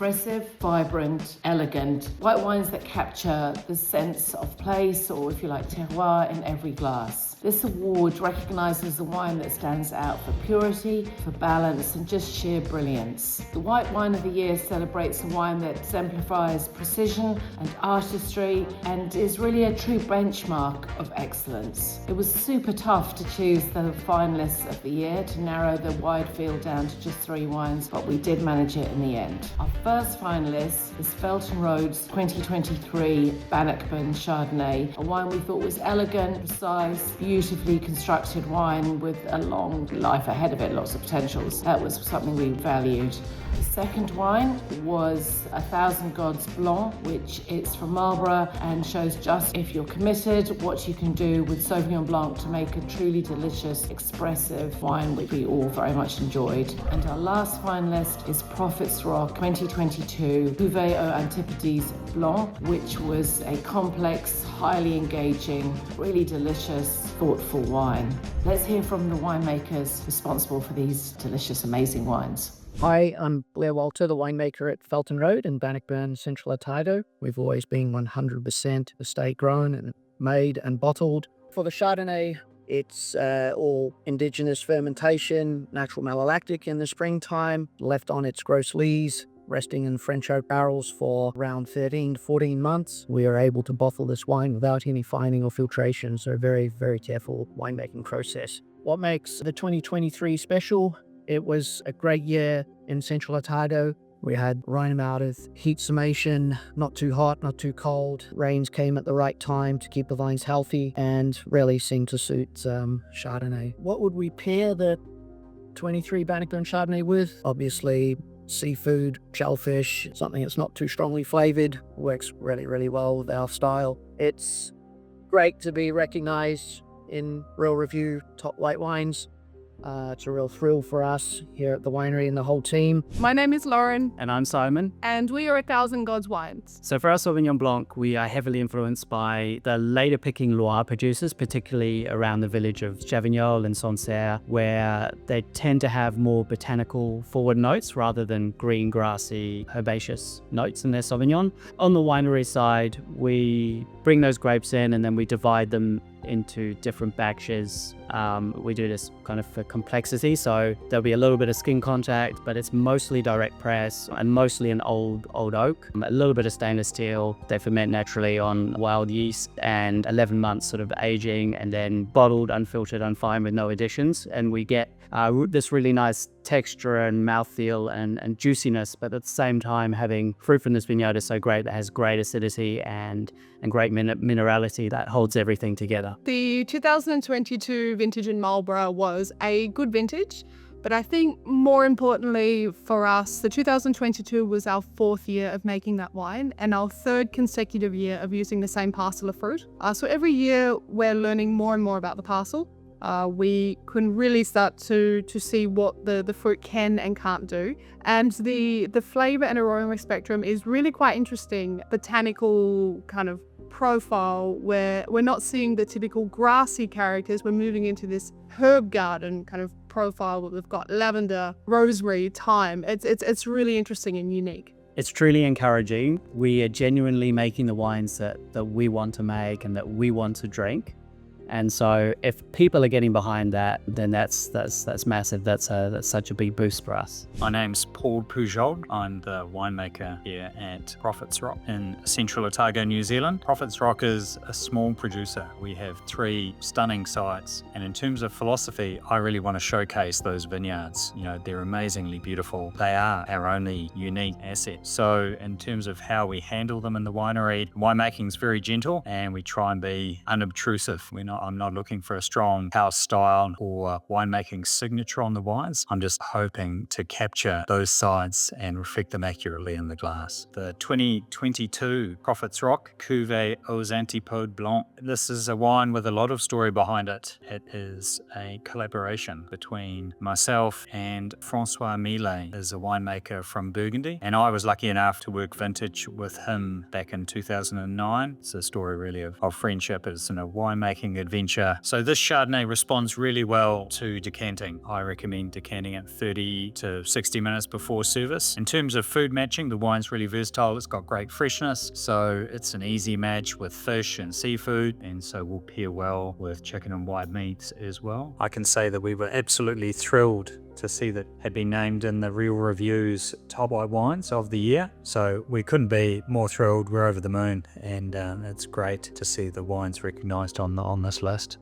expressive, vibrant, elegant. White wines that capture the sense of place, or if you like, terroir in every glass. This award recognises a wine that stands out for purity, for balance, and just sheer brilliance. The White Wine of the Year celebrates a wine that exemplifies precision and artistry and is really a true benchmark of excellence. It was super tough to choose the finalists of the year, to narrow the wide field down to just 3 wines, but we did manage it in the end. Our first finalist is Felton Road's 2023 Bannockburn Chardonnay, a wine we thought was elegant, precise, beautifully constructed wine with a long life ahead of it, lots of potentials. That was something we valued. The second wine was 1000 Gods Blanc, which is from Marlborough and shows just if you're committed, what you can do with Sauvignon Blanc to make a truly delicious, expressive wine, which we all very much enjoyed. And our last finalist is Prophet's Rock 2022 Cuvée aux Antipodes Blanc, which was a complex, highly engaging, really delicious, thoughtful wine. Let's hear from the winemakers responsible for these delicious, amazing wines. Hi, I'm Blair Walter, the winemaker at Felton Road in Bannockburn, Central Otago. We've always been 100% estate grown and made and bottled. For the Chardonnay, it's all indigenous fermentation, natural malolactic in the springtime, left on its gross lees, resting in French oak barrels for around 13 to 14 months. We are able to bottle this wine without any fining or filtration, so very, very careful winemaking process. What makes the 2023 special? It was a great year in Central Otago. We had right amount of heat summation, not too hot, not too cold. Rains came at the right time to keep the vines healthy and really seemed to suit Chardonnay. What would we pair the 23 Bannockburn Chardonnay with? Obviously, seafood, shellfish, something that's not too strongly flavored. Works really, really well with our style. It's great to be recognized in Real Review Top White Wines. It's a real thrill for us here at the winery and the whole team. My name is Lauren. And I'm Simon. And we are 1000 Gods Wines. So for our Sauvignon Blanc, we are heavily influenced by the later picking Loire producers, particularly around the village of Chavignol and Sancerre, where they tend to have more botanical forward notes rather than green, grassy, herbaceous notes in their Sauvignon. On the winery side, we bring those grapes in and then we divide them into different batches. We do this kind of for complexity, so there'll be a little bit of skin contact, but it's mostly direct press and mostly an old oak. A little bit of stainless steel. They ferment naturally on wild yeast, and 11 months sort of aging, and then bottled, unfiltered, unfined with no additions, and we get this really nice texture and mouthfeel and juiciness, but at the same time having fruit from this vineyard is so great that has great acidity and great minerality that holds everything together. The 2022 vintage in Marlborough was a good vintage, but I think more importantly for us, the 2022 was our 4th year of making that wine and our 3rd consecutive year of using the same parcel of fruit. So every year we're learning more and more about the parcel. We can really start to see what the fruit can and can't do. And the flavour and aroma spectrum is really quite interesting. Botanical kind of profile where we're not seeing the typical grassy characters. We're moving into this herb garden kind of profile where we've got lavender, rosemary, thyme. It's really interesting and unique. It's truly encouraging. We are genuinely making the wines that we want to make and that we want to drink. And so if people are getting behind that, then that's massive. That's such a big boost for us. My name's Paul Pujol. I'm the winemaker here at Prophet's Rock in Central Otago, New Zealand. Prophet's Rock is a small producer. We have 3 stunning sites. And in terms of philosophy, I really want to showcase those vineyards. You know, they're amazingly beautiful. They are our only unique asset. So in terms of how we handle them in the winery, winemaking is very gentle and we try and be unobtrusive. I'm not looking for a strong house style or winemaking signature on the wines. I'm just hoping to capture those sides and reflect them accurately in the glass. The 2022 Prophet's Rock Cuvée aux Antipodes Blanc. This is a wine with a lot of story behind it. It is a collaboration between myself and Francois Millet, is a winemaker from Burgundy. And I was lucky enough to work vintage with him back in 2009. It's a story really of friendship as a winemaking adventure adventure. So this Chardonnay responds really well to decanting. I recommend decanting it 30 to 60 minutes before service. In terms of food matching, the wine's really versatile. It's got great freshness, so it's an easy match with fish and seafood, and so will pair well with chicken and white meats as well. I can say that we were absolutely thrilled to see that had been named in the Real Reviews Top White Wines of the Year. So we couldn't be more thrilled. We're over the moon, and it's great to see the wines recognised on this list.